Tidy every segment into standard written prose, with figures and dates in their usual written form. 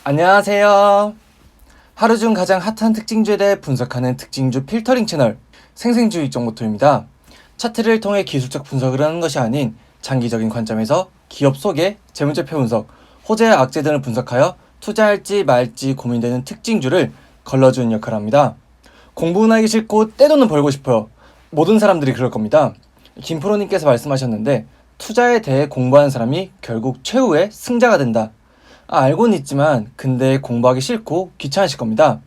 안녕하세요. 하루 중 가장 핫한 특징주에 대해 분석하는 특징주 필터링 채널 생생주의 정보토입니다. 차트를 통해 기술적 분석을 하는 것이 아닌 장기적인 관점에서 기업 속의 재무제표 분석, 호재와 악재 등을 분석하여 투자할지 말지 고민되는 특징주를 걸러주는 역할을 합니다. 공부는 하기 싫고 떼돈은 벌고 싶어요. 모든 사람들이 그럴 겁니다. 김프로님께서 말씀하셨는데 투자에 대해 공부하는 사람이 결국 최후의 승자가 된다. 알고는 있지만 근데 공부하기 싫고 귀찮으실 겁니다.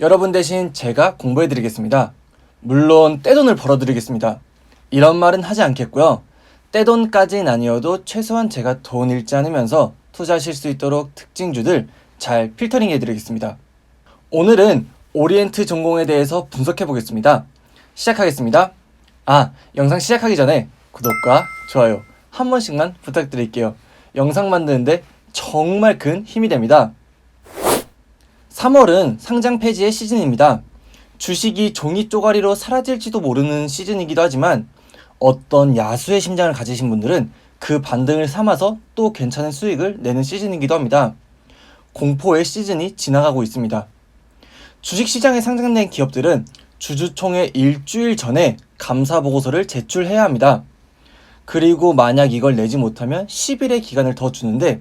여러분 대신 제가 공부해드리겠습니다. 물론 떼돈을 벌어드리겠습니다. 이런 말은 하지 않겠고요. 떼돈까지는 아니어도 최소한 제가 돈 잃지 않으면서 투자하실 수 있도록 특징주들 잘 필터링 해드리겠습니다. 오늘은 오리엔트 전공에 대해서 분석해 보겠습니다. 시작하겠습니다. 영상 시작하기 전에 구독과 좋아요 한 번씩만 부탁드릴게요. 영상 만드는데 정말 큰 힘이 됩니다. 3월은 상장 폐지의 시즌입니다. 주식이 종이 쪼가리로 사라질지도 모르는 시즌이기도 하지만 어떤 야수의 심장을 가지신 분들은 그 반등을 삼아서 또 괜찮은 수익을 내는 시즌이기도 합니다. 공포의 시즌이 지나가고 있습니다. 주식시장에 상장된 기업들은 주주총회 일주일 전에 감사보고서를 제출해야 합니다. 그리고 만약 이걸 내지 못하면 10일의 기간을 더 주는데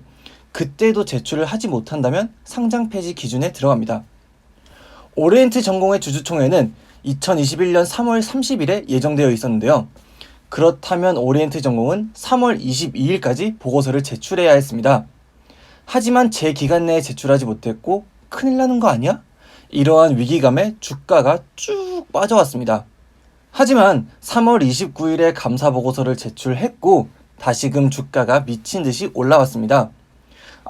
그때도 제출을 하지 못한다면 상장 폐지 기준에 들어갑니다. 오리엔트 전공의 주주총회는 2021년 3월 30일에 예정되어 있었는데요. 그렇다면 오리엔트 전공은 3월 22일까지 보고서를 제출해야 했습니다. 하지만 제 기간 내에 제출하지 못했고 큰일 나는 거 아니야? 이러한 위기감에 주가가 쭉 빠져왔습니다. 하지만 3월 29일에 감사보고서를 제출했고 다시금 주가가 미친 듯이 올라왔습니다.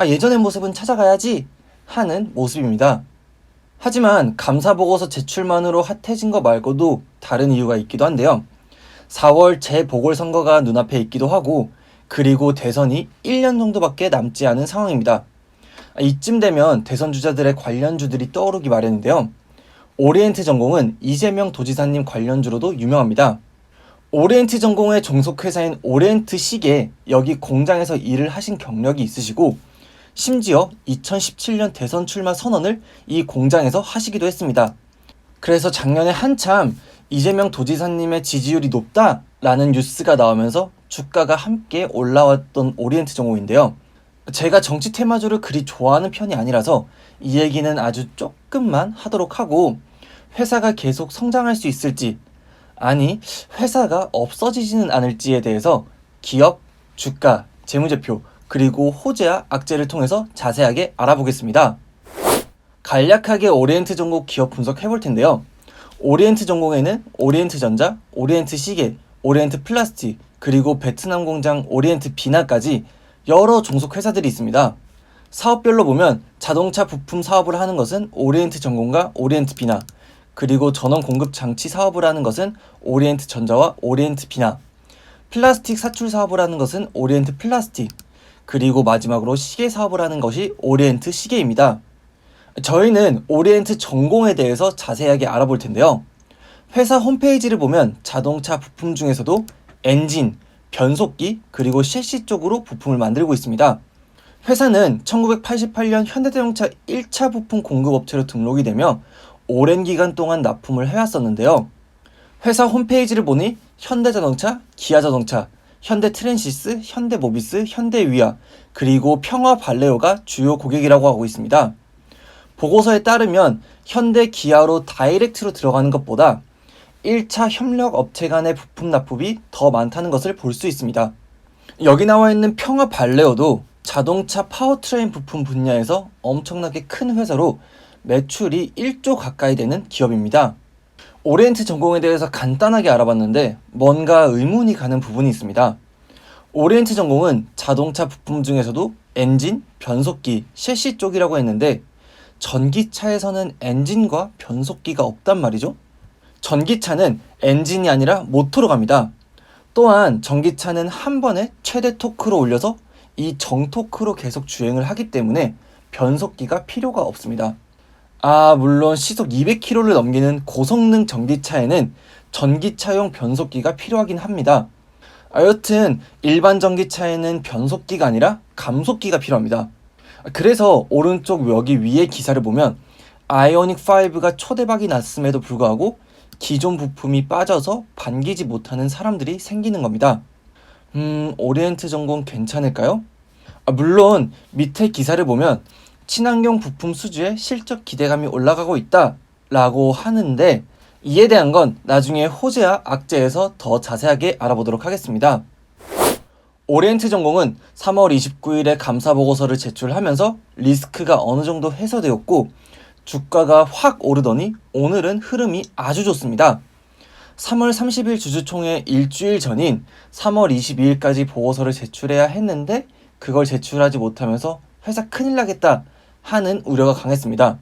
예전의 모습은 찾아가야지 하는 모습입니다. 하지만 감사보고서 제출만으로 핫해진 거 말고도 다른 이유가 있기도 한데요. 4월 재보궐선거가 눈앞에 있기도 하고 그리고 대선이 1년 정도밖에 남지 않은 상황입니다. 이쯤 되면 대선 주자들의 관련주들이 떠오르기 마련인데요. 오리엔트 전공은 이재명 도지사님 관련주로도 유명합니다. 오리엔트 전공의 종속회사인 오리엔트 시계 여기 공장에서 일을 하신 경력이 있으시고 심지어 2017년 대선 출마 선언을 이 공장에서 하시기도 했습니다. 그래서 작년에 한참 이재명 도지사님의 지지율이 높다라는 뉴스가 나오면서 주가가 함께 올라왔던 오리엔트 전공인데요. 제가 정치 테마주를 그리 좋아하는 편이 아니라서 이 얘기는 아주 조금만 하도록 하고 회사가 계속 성장할 수 있을지 아니 회사가 없어지지는 않을지에 대해서 기업, 주가, 재무제표 그리고 호재와 악재를 통해서 자세하게 알아보겠습니다. 간략하게 오리엔트 전공 기업 분석해 볼 텐데요. 오리엔트 전공에는 오리엔트전자, 오리엔트시계, 오리엔트플라스틱 그리고 베트남 공장 오리엔트 비나까지 여러 종속 회사들이 있습니다. 사업별로 보면 자동차 부품 사업을 하는 것은 오리엔트 전공과 오리엔트 비나 그리고 전원 공급 장치 사업을 하는 것은 오리엔트 전자와 오리엔트 비나 플라스틱 사출 사업을 하는 것은 오리엔트 플라스틱 그리고 마지막으로 시계 사업을 하는 것이 오리엔트 시계입니다. 저희는 오리엔트 전공에 대해서 자세하게 알아볼 텐데요. 회사 홈페이지를 보면 자동차 부품 중에서도 엔진, 변속기, 그리고 셰시 쪽으로 부품을 만들고 있습니다. 회사는 1988년 현대자동차 1차 부품 공급업체로 등록이 되며 오랜 기간 동안 납품을 해왔었는데요. 회사 홈페이지를 보니 현대자동차, 기아자동차, 현대트랜시스, 현대모비스, 현대위아, 그리고 평화발레오가 주요 고객이라고 하고 있습니다. 보고서에 따르면 현대 기아로 다이렉트로 들어가는 것보다 1차 협력 업체 간의 부품 납품이 더 많다는 것을 볼 수 있습니다. 여기 나와 있는 평화발레오도 자동차 파워트레인 부품 분야에서 엄청나게 큰 회사로 매출이 1조 가까이 되는 기업입니다. 오리엔트 전공에 대해서 간단하게 알아봤는데 뭔가 의문이 가는 부분이 있습니다. 오리엔트 전공은 자동차 부품 중에서도 엔진, 변속기, 셰시 쪽이라고 했는데 전기차에서는 엔진과 변속기가 없단 말이죠. 전기차는 엔진이 아니라 모터로 갑니다. 또한 전기차는 한 번에 최대 토크로 올려서 이 정토크로 계속 주행을 하기 때문에 변속기가 필요가 없습니다. 물론 시속 200km를 넘기는 고성능 전기차에는 전기차용 변속기가 필요하긴 합니다. 여튼 일반 전기차에는 변속기가 아니라 감속기가 필요합니다. 그래서 오른쪽 여기 위에 기사를 보면 아이오닉 5가 초대박이 났음에도 불구하고 기존 부품이 빠져서 반기지 못하는 사람들이 생기는 겁니다. 오리엔트 전공 괜찮을까요? 물론 밑에 기사를 보면 친환경 부품 수주에 실적 기대감이 올라가고 있다 라고 하는데, 이에 대한 건 나중에 호재와 악재에서 더 자세하게 알아보도록 하겠습니다. 오리엔트 전공은 3월 29일에 감사 보고서를 제출하면서 리스크가 어느 정도 해소되었고 주가가 확 오르더니 오늘은 흐름이 아주 좋습니다. 3월 30일 주주총회 일주일 전인 3월 22일까지 보고서를 제출해야 했는데 그걸 제출하지 못하면서 회사 큰일 나겠다 하는 우려가 강했습니다.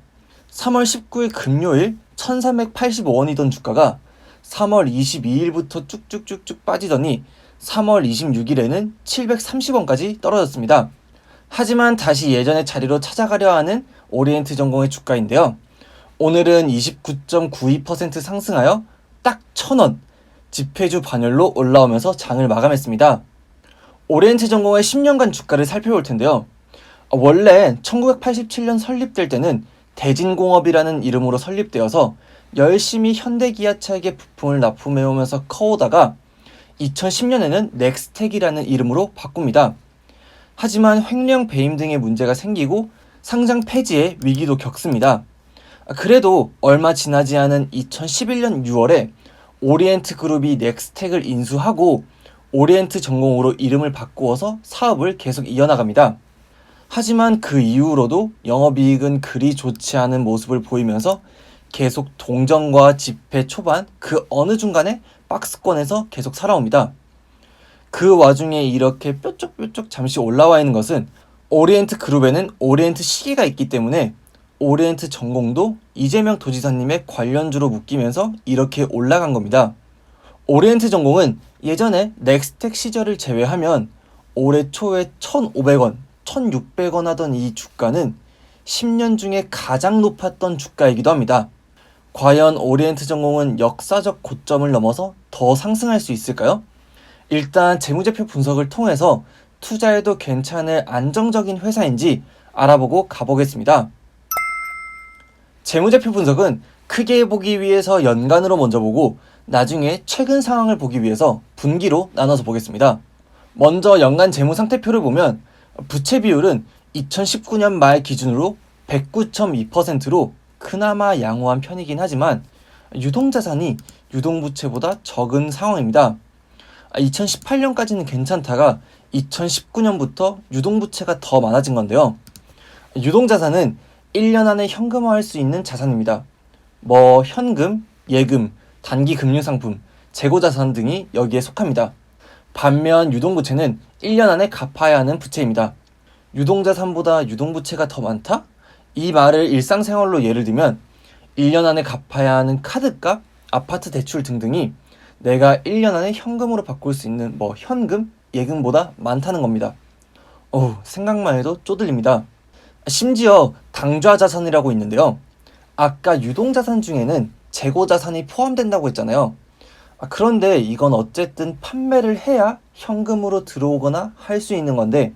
3월 19일 금요일 1385원이던 주가가 3월 22일부터 쭉쭉쭉쭉 빠지더니 3월 26일에는 730원까지 떨어졌습니다. 하지만 다시 예전의 자리로 찾아가려 하는 오리엔트 전공의 주가인데요. 오늘은 29.92% 상승하여 딱 1,000원, 집회주 반열로 올라오면서 장을 마감했습니다. 오리엔트 전공의 10년간 주가를 살펴볼 텐데요. 원래 1987년 설립될 때는 대진공업이라는 이름으로 설립되어서 열심히 현대기아차에게 부품을 납품해오면서 커오다가 2010년에는 넥스텍이라는 이름으로 바꿉니다. 하지만 횡령 배임 등의 문제가 생기고 상장 폐지의 위기도 겪습니다. 그래도 얼마 지나지 않은 2011년 6월에 오리엔트 그룹이 넥스텍을 인수하고 오리엔트 전공으로 이름을 바꾸어서 사업을 계속 이어나갑니다. 하지만 그 이후로도 영업이익은 그리 좋지 않은 모습을 보이면서 계속 동전과 지폐 초반 그 어느 중간에 박스권에서 계속 살아옵니다. 그 와중에 이렇게 뾰족뾰족 잠시 올라와 있는 것은 오리엔트 그룹에는 오리엔트 시계가 있기 때문에 오리엔트 전공도 이재명 도지사님의 관련주로 묶이면서 이렇게 올라간 겁니다. 오리엔트 전공은 예전에 넥스텍 시절을 제외하면 올해 초에 1,500원, 1,600원 하던 이 주가는 10년 중에 가장 높았던 주가이기도 합니다. 과연 오리엔트 전공은 역사적 고점을 넘어서 더 상승할 수 있을까요? 일단 재무제표 분석을 통해서 투자해도 괜찮을 안정적인 회사인지 알아보고 가보겠습니다. 재무제표 분석은 크게 보기 위해서 연간으로 먼저 보고 나중에 최근 상황을 보기 위해서 분기로 나눠서 보겠습니다. 먼저 연간 재무상태표를 보면 부채 비율은 2019년 말 기준으로 109.2%로 그나마 양호한 편이긴 하지만 유동자산이 유동부채보다 적은 상황입니다. 2018년까지는 괜찮다가 2019년부터 유동부채가 더 많아진 건데요. 유동자산은 1년 안에 현금화할 수 있는 자산입니다. 현금, 예금, 단기 금융상품, 재고자산 등이 여기에 속합니다. 반면 유동부채는 1년 안에 갚아야 하는 부채입니다. 유동자산보다 유동부채가 더 많다? 이 말을 일상생활로 예를 들면 1년 안에 갚아야 하는 카드값, 아파트 대출 등등이 내가 1년 안에 현금으로 바꿀 수 있는 현금, 예금보다 많다는 겁니다. 생각만 해도 쪼들립니다. 심지어 당좌자산이라고 있는데요. 아까 유동자산 중에는 재고자산이 포함된다고 했잖아요. 그런데 이건 어쨌든 판매를 해야 현금으로 들어오거나 할 수 있는 건데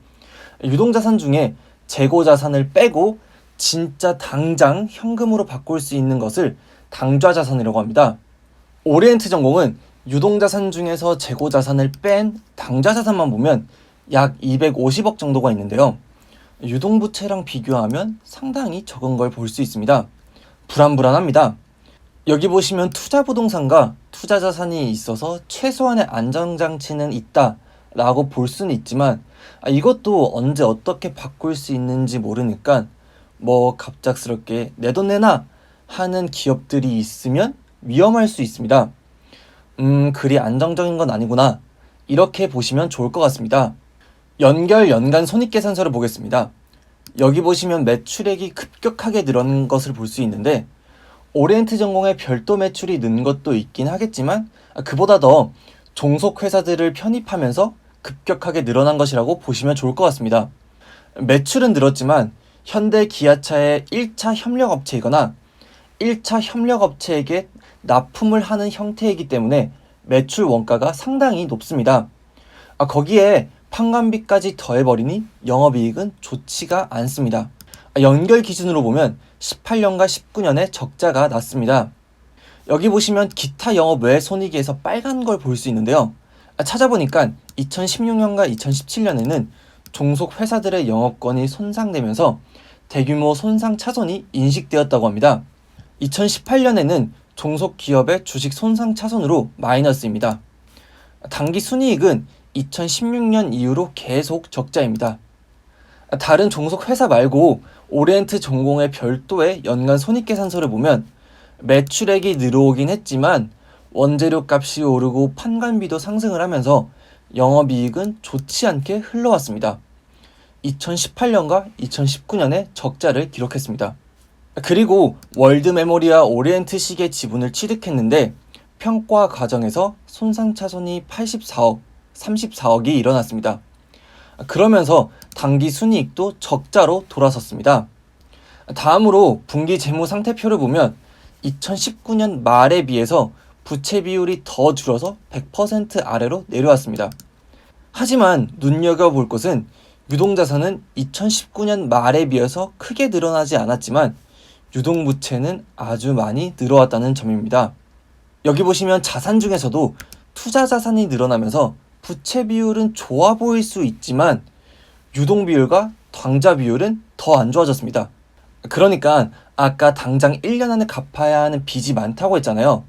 유동자산 중에 재고자산을 빼고 진짜 당장 현금으로 바꿀 수 있는 것을 당좌자산이라고 합니다. 오리엔트 전공은 유동자산 중에서 재고자산을 뺀 당좌자산만 보면 약 250억 정도가 있는데요. 유동부채랑 비교하면 상당히 적은 걸 볼 수 있습니다. 불안불안합니다. 여기 보시면 투자부동산과 투자자산이 있어서 최소한의 안정장치는 있다 라고 볼 수는 있지만 이것도 언제 어떻게 바꿀 수 있는지 모르니까 갑작스럽게 내 돈 내놔 하는 기업들이 있으면 위험할 수 있습니다. 그리 안정적인 건 아니구나 이렇게 보시면 좋을 것 같습니다. 연결 연간 손익계산서를 보겠습니다. 여기 보시면 매출액이 급격하게 늘어난 것을 볼 수 있는데 오리엔트 전공의 별도 매출이 는 것도 있긴 하겠지만 그보다 더 종속 회사들을 편입하면서 급격하게 늘어난 것이라고 보시면 좋을 것 같습니다. 매출은 늘었지만 현대 기아차의 1차 협력업체이거나 1차 협력업체에게 납품을 하는 형태이기 때문에 매출 원가가 상당히 높습니다. 거기에 판관비까지 더해버리니 영업이익은 좋지가 않습니다. 연결 기준으로 보면 18년과 19년에 적자가 났습니다. 여기 보시면 기타 영업 외 손익에서 빨간 걸 볼 수 있는데요. 찾아보니까 2016년과 2017년에는 종속 회사들의 영업권이 손상되면서 대규모 손상 차손이 인식되었다고 합니다. 2018년에는 종속 기업의 주식 손상 차손으로 마이너스입니다. 당기 순이익은 2016년 이후로 계속 적자입니다. 다른 종속 회사 말고 오리엔트 전공의 별도의 연간 손익계산서를 보면 매출액이 늘어오긴 했지만 원재료 값이 오르고 판관비도 상승을 하면서 영업이익은 좋지 않게 흘러왔습니다. 2018년과 2019년에 적자를 기록했습니다. 그리고 월드메모리와 오리엔트식의 지분을 취득했는데 평가 과정에서 손상차손이 84억, 34억이 일어났습니다. 그러면서 당기 순이익도 적자로 돌아섰습니다. 다음으로 분기 재무상태표를 보면 2019년 말에 비해서 부채 비율이 더 줄어서 100% 아래로 내려왔습니다. 하지만 눈여겨볼 것은 유동자산은 2019년 말에 비해서 크게 늘어나지 않았지만 유동부채는 아주 많이 늘어왔다는 점입니다. 여기 보시면 자산 중에서도 투자자산이 늘어나면서 부채 비율은 좋아 보일 수 있지만 유동 비율과 당좌 비율은 더 안 좋아졌습니다. 그러니까 아까 당장 1년 안에 갚아야 하는 빚이 많다고 했잖아요.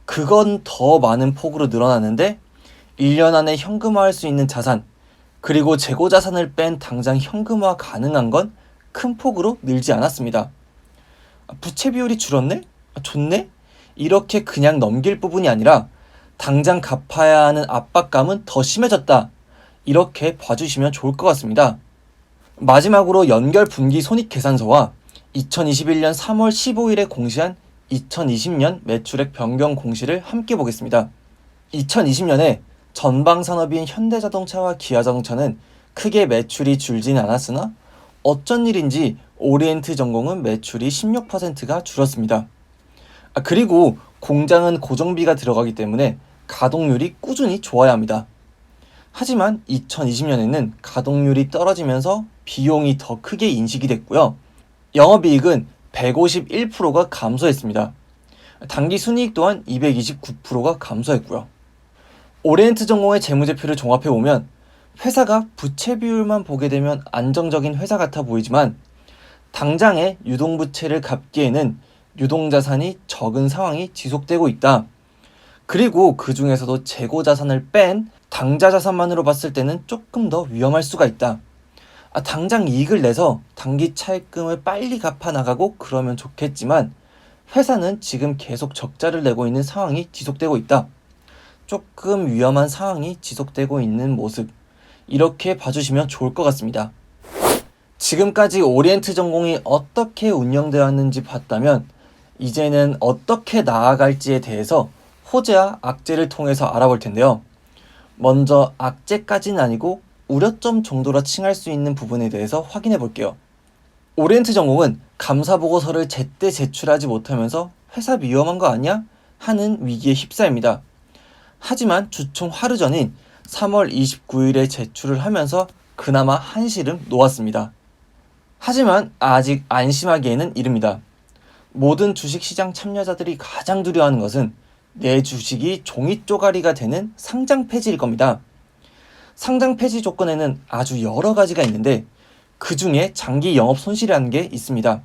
그건 더 많은 폭으로 늘어났는데 1년 안에 현금화할 수 있는 자산, 그리고 재고 자산을 뺀 당장 현금화 가능한 건 큰 폭으로 늘지 않았습니다. 부채 비율이 줄었네? 좋네? 이렇게 그냥 넘길 부분이 아니라 당장 갚아야 하는 압박감은 더 심해졌다. 이렇게 봐주시면 좋을 것 같습니다. 마지막으로 연결 분기 손익계산서와 2021년 3월 15일에 공시한 2020년 매출액 변경 공시를 함께 보겠습니다. 2020년에 전방산업인 현대자동차와 기아자동차는 크게 매출이 줄진 않았으나 어쩐 일인지 오리엔트 전공은 매출이 16%가 줄었습니다. 그리고 공장은 고정비가 들어가기 때문에 가동률이 꾸준히 좋아야 합니다. 하지만 2020년에는 가동률이 떨어지면서 비용이 더 크게 인식이 됐고요. 영업이익은 151%가 감소했습니다. 당기 순이익 또한 229%가 감소했고요. 오리엔트 전공의 재무제표를 종합해보면 회사가 부채 비율만 보게 되면 안정적인 회사 같아 보이지만 당장의 유동부채를 갚기에는 유동자산이 적은 상황이 지속되고 있다. 그리고 그 중에서도 재고자산을 뺀 당좌자산만으로 봤을 때는 조금 더 위험할 수가 있다. 당장 이익을 내서 당기 차입금을 빨리 갚아 나가고 그러면 좋겠지만 회사는 지금 계속 적자를 내고 있는 상황이 지속되고 있다. 조금 위험한 상황이 지속되고 있는 모습, 이렇게 봐주시면 좋을 것 같습니다. 지금까지 오리엔트 전공이 어떻게 운영되었는지 봤다면 이제는 어떻게 나아갈지에 대해서 호재와 악재를 통해서 알아볼 텐데요. 먼저 악재까지는 아니고 우려점 정도라 칭할 수 있는 부분에 대해서 확인해 볼게요. 오리엔트 전공은 감사보고서를 제때 제출하지 못하면서 회사 위험한 거 아니야? 하는 위기에 휩싸입니다. 하지만 주총 하루 전인 3월 29일에 제출을 하면서 그나마 한시름 놓았습니다. 하지만 아직 안심하기에는 이릅니다. 모든 주식시장 참여자들이 가장 두려워하는 것은 내 주식이 종이 쪼가리가 되는 상장 폐지일 겁니다. 상장 폐지 조건에는 아주 여러 가지가 있는데 그 중에 장기 영업 손실이라는 게 있습니다.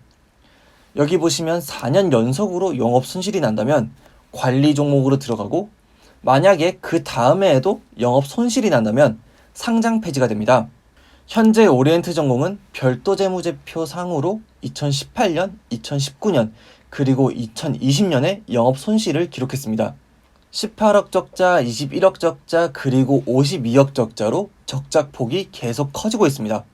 여기 보시면 4년 연속으로 영업 손실이 난다면 관리 종목으로 들어가고 만약에 그 다음 해에도 영업 손실이 난다면 상장 폐지가 됩니다. 현재 오리엔트 전공은 별도 재무제표 상으로 2018년, 2019년, 그리고 2020년에 영업 손실을 기록했습니다. 18억 적자, 21억 적자, 그리고 52억 적자로 적자폭이 계속 커지고 있습니다.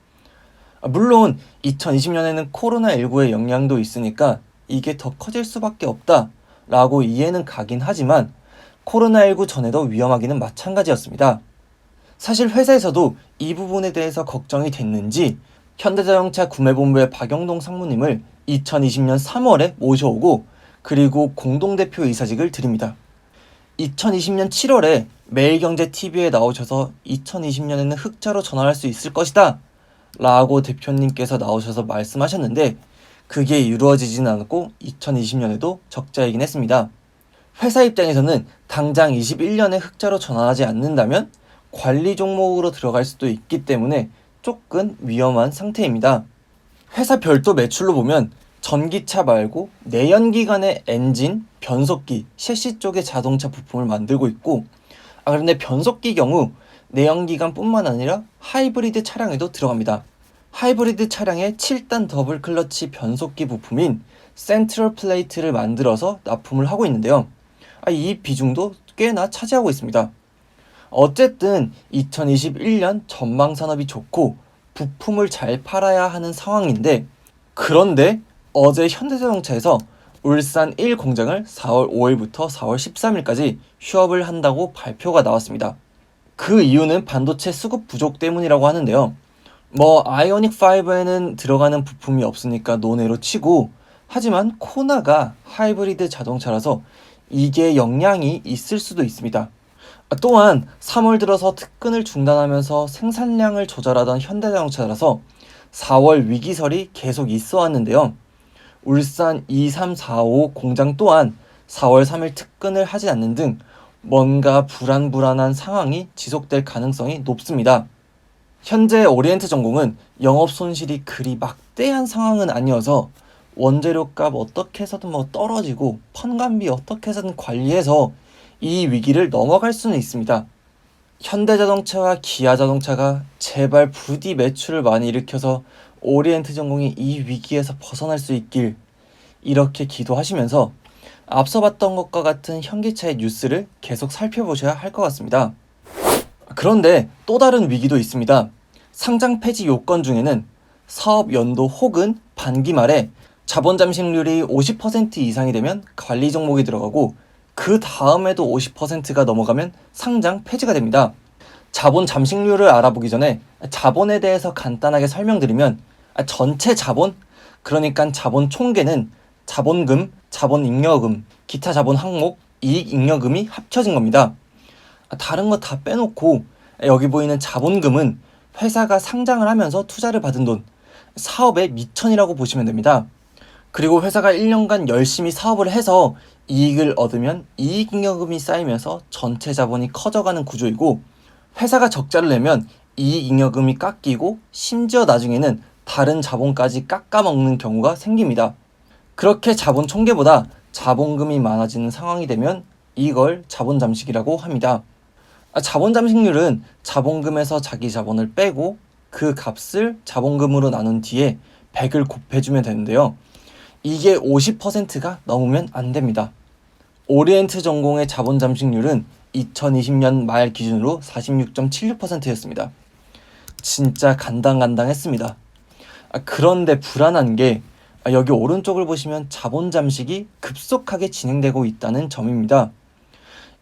물론 2020년에는 코로나19의 영향도 있으니까 이게 더 커질 수밖에 없다 라고 이해는 가긴 하지만 코로나19 전에도 위험하기는 마찬가지였습니다. 사실 회사에서도 이 부분에 대해서 걱정이 됐는지 현대자동차 구매본부의 박영동 상무님을 2020년 3월에 모셔오고 그리고 공동대표 이사직을 드립니다. 2020년 7월에 매일경제TV에 나오셔서 2020년에는 흑자로 전환할 수 있을 것이다 라고 대표님께서 나오셔서 말씀하셨는데 그게 이루어지지는 않았고 2020년에도 적자이긴 했습니다. 회사 입장에서는 당장 21년에 흑자로 전환하지 않는다면 관리 종목으로 들어갈 수도 있기 때문에 조금 위험한 상태입니다. 회사 별도 매출로 보면 전기차 말고 내연기관의 엔진, 변속기, 셰시 쪽의 자동차 부품을 만들고 있고 그런데 변속기 경우 내연기관뿐만 아니라 하이브리드 차량에도 들어갑니다. 하이브리드 차량의 7단 더블 클러치 변속기 부품인 센트럴 플레이트를 만들어서 납품을 하고 있는데요. 이 비중도 꽤나 차지하고 있습니다. 어쨌든 2021년 전망 산업이 좋고 부품을 잘 팔아야 하는 상황인데 그런데 어제 현대자동차에서 울산 1 공장을 4월 5일부터 4월 13일까지 휴업을 한다고 발표가 나왔습니다. 그 이유는 반도체 수급 부족 때문이라고 하는데요. 아이오닉 5에는 들어가는 부품이 없으니까 논외로 치고 하지만 코나가 하이브리드 자동차라서 이게 영향이 있을 수도 있습니다. 또한 3월 들어서 특근을 중단하면서 생산량을 조절하던 현대자동차라서 4월 위기설이 계속 있어 왔는데요. 울산 2345 공장 또한 4월 3일 특근을 하지 않는 등 뭔가 불안한 상황이 지속될 가능성이 높습니다. 현재 오리엔트전공은 영업 손실이 그리 막대한 상황은 아니어서 원재료값 어떻게 해서든 떨어지고 펀감비 어떻게 해서든 관리해서 이 위기를 넘어갈 수는 있습니다. 현대자동차와 기아자동차가 제발 부디 매출을 많이 일으켜서 오리엔트전공이 이 위기에서 벗어날 수 있길 이렇게 기도하시면서 앞서 봤던 것과 같은 현기차의 뉴스를 계속 살펴보셔야 할 것 같습니다. 그런데 또 다른 위기도 있습니다. 상장 폐지 요건 중에는 사업 연도 혹은 반기 말에 자본 잠식률이 50% 이상이 되면 관리 종목이 들어가고 그 다음에도 50%가 넘어가면 상장 폐지가 됩니다. 자본 잠식률을 알아보기 전에 자본에 대해서 간단하게 설명드리면 전체 자본, 그러니까 자본 총계는 자본금, 자본잉여금, 기타 자본 항목, 이익잉여금이 합쳐진 겁니다. 다른 거 다 빼놓고 여기 보이는 자본금은 회사가 상장을 하면서 투자를 받은 돈, 사업의 미천이라고 보시면 됩니다. 그리고 회사가 1년간 열심히 사업을 해서 이익을 얻으면 이익잉여금이 쌓이면서 전체 자본이 커져가는 구조이고 회사가 적자를 내면 이익잉여금이 깎이고 심지어 나중에는 다른 자본까지 깎아먹는 경우가 생깁니다. 그렇게 자본 총계보다 자본금이 많아지는 상황이 되면 이걸 자본 잠식이라고 합니다. 자본 잠식률은 자본금에서 자기 자본을 빼고 그 값을 자본금으로 나눈 뒤에 100을 곱해주면 되는데요. 이게 50%가 넘으면 안 됩니다. 오리엔트 전공의 자본 잠식률은 2020년 말 기준으로 46.76%였습니다. 진짜 간당간당했습니다. 그런데 불안한 게 여기 오른쪽을 보시면 자본 잠식이 급속하게 진행되고 있다는 점입니다.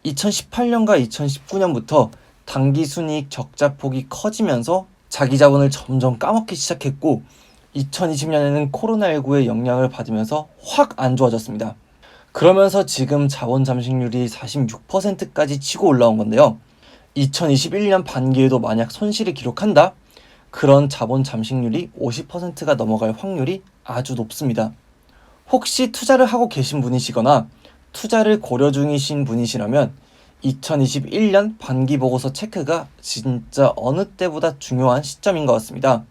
2018년과 2019년부터 당기순이익 적자폭이 커지면서 자기 자본을 점점 까먹기 시작했고 2020년에는 코로나19의 영향을 받으면서 확 안 좋아졌습니다. 그러면서 지금 자본 잠식률이 46%까지 치고 올라온 건데요. 2021년 반기에도 만약 손실을 기록한다? 그런 자본 잠식률이 50%가 넘어갈 확률이 아주 높습니다. 혹시 투자를 하고 계신 분이시거나 투자를 고려 중이신 분이시라면 2021년 반기 보고서 체크가 진짜 어느 때보다 중요한 시점인 것 같습니다.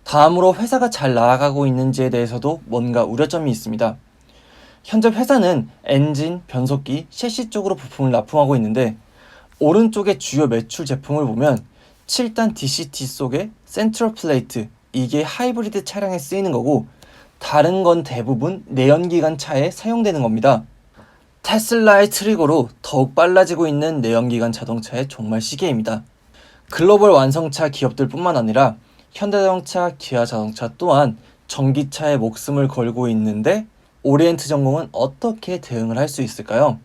다음으로 회사가 잘 나아가고 있는지에 대해서도 뭔가 우려점이 있습니다. 현재 회사는 엔진, 변속기, 셰시 쪽으로 부품을 납품하고 있는데 오른쪽의 주요 매출 제품을 보면 7단 DCT 속의 센트럴 플레이트, 이게 하이브리드 차량에 쓰이는 거고 다른 건 대부분 내연기관 차에 사용되는 겁니다. 테슬라의 트리거로 더욱 빨라지고 있는 내연기관 자동차의 종말 시계입니다. 글로벌 완성차 기업들 뿐만 아니라 현대자동차, 기아자동차 또한 전기차에 목숨을 걸고 있는데 오리엔트 전공은 어떻게 대응을 할 수 있을까요?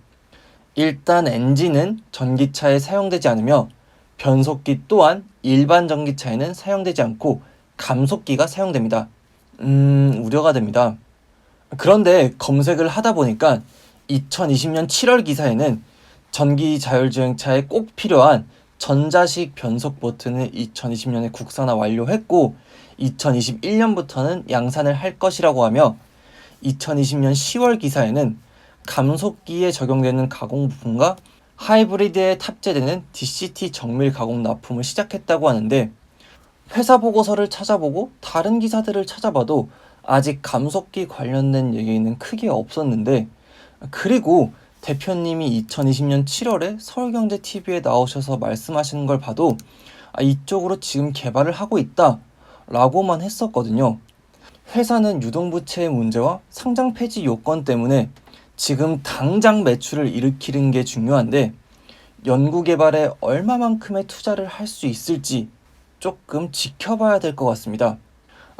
일단 엔진은 전기차에 사용되지 않으며 변속기 또한 일반 전기차에는 사용되지 않고 감속기가 사용됩니다. 우려가 됩니다. 그런데 검색을 하다 보니까 2020년 7월 기사에는 전기 자율주행차에 꼭 필요한 전자식 변속 버튼을 2020년에 국산화 완료했고 2021년부터는 양산을 할 것이라고 하며 2020년 10월 기사에는 감속기에 적용되는 가공 부품과 하이브리드에 탑재되는 DCT 정밀 가공 납품을 시작했다고 하는데 회사 보고서를 찾아보고 다른 기사들을 찾아봐도 아직 감속기 관련된 얘기는 크게 없었는데 그리고 대표님이 2020년 7월에 서울경제TV에 나오셔서 말씀하시는 걸 봐도 이쪽으로 지금 개발을 하고 있다 라고만 했었거든요. 회사는 유동부채의 문제와 상장 폐지 요건 때문에 지금 당장 매출을 일으키는 게 중요한데 연구개발에 얼마만큼의 투자를 할 수 있을지 조금 지켜봐야 될 것 같습니다.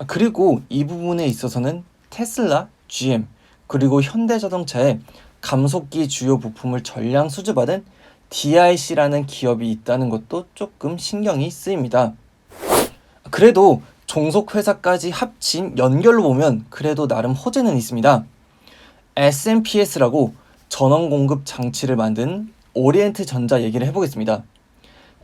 그리고 이 부분에 있어서는 테슬라, GM, 그리고 현대자동차에 감속기 주요 부품을 전량 수주받은 DIC라는 기업이 있다는 것도 조금 신경이 쓰입니다. 그래도 종속회사까지 합친 연결로 보면 그래도 나름 호재는 있습니다. SMPS라고 전원 공급 장치를 만든 오리엔트 전자 얘기를 해보겠습니다.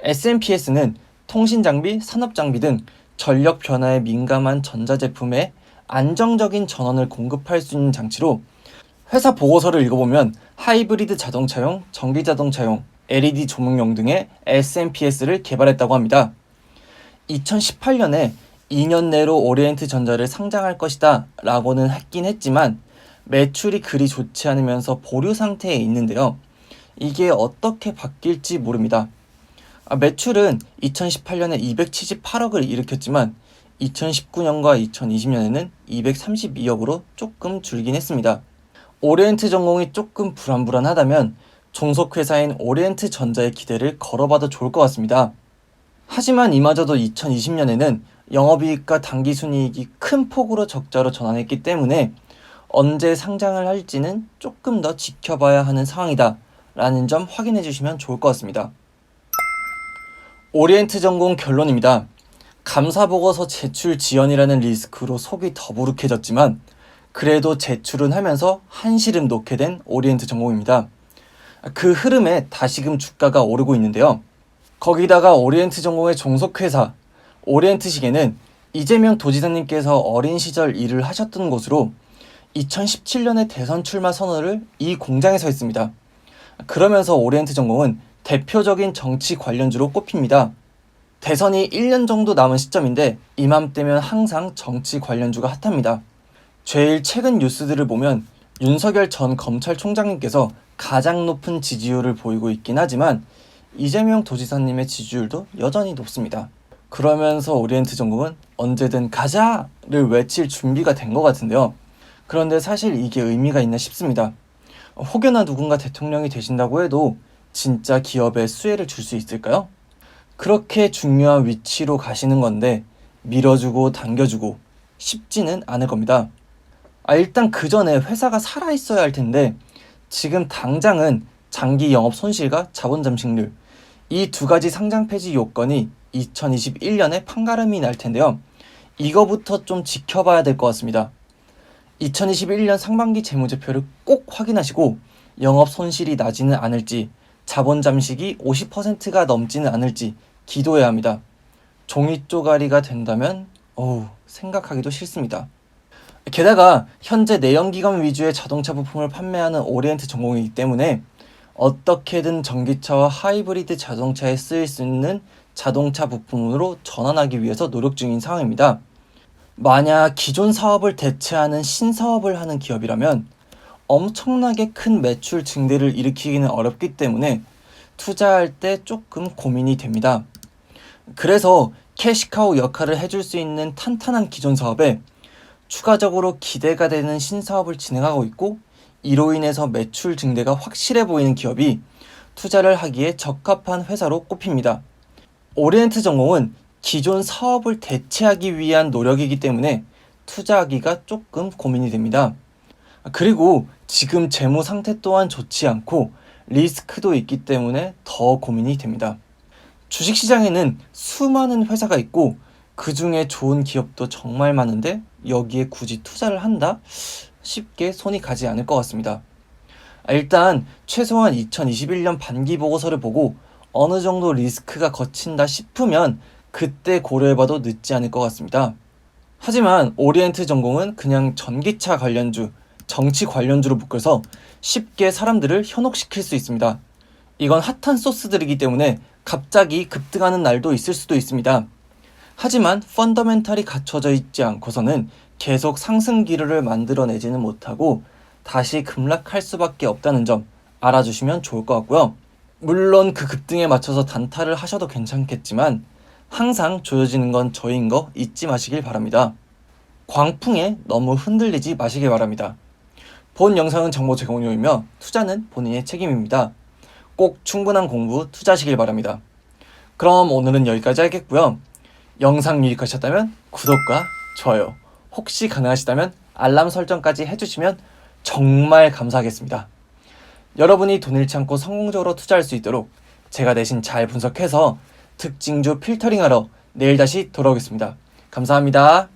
SMPS는 통신장비, 산업장비 등 전력 변화에 민감한 전자제품에 안정적인 전원을 공급할 수 있는 장치로 회사 보고서를 읽어보면 하이브리드 자동차용, 전기자동차용, LED 조명용 등의 SMPS를 개발했다고 합니다. 2018년에 2년 내로 오리엔트 전자를 상장할 것이다 라고는 했긴 했지만 매출이 그리 좋지 않으면서 보류 상태에 있는데요. 이게 어떻게 바뀔지 모릅니다. 매출은 2018년에 278억을 일으켰지만 2019년과 2020년에는 232억으로 조금 줄긴 했습니다. 오리엔트 전공이 조금 불안불안하다면 종속회사인 오리엔트 전자의 기대를 걸어봐도 좋을 것 같습니다. 하지만 이마저도 2020년에는 영업이익과 당기순이익이 큰 폭으로 적자로 전환했기 때문에 언제 상장을 할지는 조금 더 지켜봐야 하는 상황이다 라는 점 확인해 주시면 좋을 것 같습니다. 오리엔트 전공 결론입니다. 감사보고서 제출 지연이라는 리스크로 속이 더부룩해졌지만 그래도 제출은 하면서 한시름 놓게 된 오리엔트 전공입니다. 그 흐름에 다시금 주가가 오르고 있는데요. 거기다가 오리엔트 전공의 종속회사 오리엔트식에는 이재명 도지사님께서 어린 시절 일을 하셨던 곳으로 2017년에 대선 출마 선언을 이 공장에서 했습니다. 그러면서 오리엔트 전공은 대표적인 정치 관련주로 꼽힙니다. 대선이 1년 정도 남은 시점인데 이맘때면 항상 정치 관련주가 핫합니다. 제일 최근 뉴스들을 보면 윤석열 전 검찰총장님께서 가장 높은 지지율을 보이고 있긴 하지만 이재명 도지사님의 지지율도 여전히 높습니다. 그러면서 오리엔트 전공은 언제든 가자를 외칠 준비가 된 것 같은데요. 그런데 사실 이게 의미가 있나 싶습니다. 혹여나 누군가 대통령이 되신다고 해도 진짜 기업에 수혜를 줄 수 있을까요? 그렇게 중요한 위치로 가시는 건데 밀어주고 당겨주고 쉽지는 않을 겁니다. 일단 그 전에 회사가 살아있어야 할 텐데 지금 당장은 장기 영업 손실과 자본 잠식률 이 두 가지 상장 폐지 요건이 2021년에 판가름이 날 텐데요. 이거부터 좀 지켜봐야 될 것 같습니다. 2021년 상반기 재무제표를 꼭 확인하시고 영업 손실이 나지는 않을지 자본 잠식이 50%가 넘지는 않을지 기도해야 합니다. 종이 쪼가리가 된다면 생각하기도 싫습니다. 게다가 현재 내연기관 위주의 자동차 부품을 판매하는 오리엔트 전공이기 때문에 어떻게든 전기차와 하이브리드 자동차에 쓰일 수 있는 자동차 부품으로 전환하기 위해서 노력 중인 상황입니다. 만약 기존 사업을 대체하는 신사업을 하는 기업이라면 엄청나게 큰 매출 증대를 일으키기는 어렵기 때문에 투자할 때 조금 고민이 됩니다. 그래서 캐시카우 역할을 해줄 수 있는 탄탄한 기존 사업에 추가적으로 기대가 되는 신사업을 진행하고 있고 이로 인해서 매출 증대가 확실해 보이는 기업이 투자를 하기에 적합한 회사로 꼽힙니다. 오리엔트 전공은 기존 사업을 대체하기 위한 노력이기 때문에 투자하기가 조금 고민이 됩니다. 그리고 지금 재무 상태 또한 좋지 않고 리스크도 있기 때문에 더 고민이 됩니다. 주식시장에는 수많은 회사가 있고 그 중에 좋은 기업도 정말 많은데 여기에 굳이 투자를 한다? 쉽게 손이 가지 않을 것 같습니다. 일단 최소한 2021년 반기 보고서를 보고 어느 정도 리스크가 거친다 싶으면 그때 고려해봐도 늦지 않을 것 같습니다. 하지만 오리엔트 전공은 그냥 전기차 관련주, 정치 관련주로 묶여서 쉽게 사람들을 현혹시킬 수 있습니다. 이건 핫한 소스들이기 때문에 갑자기 급등하는 날도 있을 수도 있습니다. 하지만 펀더멘탈이 갖춰져 있지 않고서는 계속 상승 기류를 만들어내지는 못하고 다시 급락할 수밖에 없다는 점 알아주시면 좋을 것 같고요. 물론 그 급등에 맞춰서 단타를 하셔도 괜찮겠지만 항상 조여지는 건 저인 거 잊지 마시길 바랍니다. 광풍에 너무 흔들리지 마시길 바랍니다. 본 영상은 정보 제공용이며 투자는 본인의 책임입니다. 꼭 충분한 공부 투자하시길 바랍니다. 그럼 오늘은 여기까지 하겠고요. 영상 유익하셨다면 구독과 좋아요, 혹시 가능하시다면 알람 설정까지 해주시면 정말 감사하겠습니다. 여러분이 돈 잃지 않고 성공적으로 투자할 수 있도록 제가 대신 잘 분석해서 특징주 필터링하러 내일 다시 돌아오겠습니다. 감사합니다.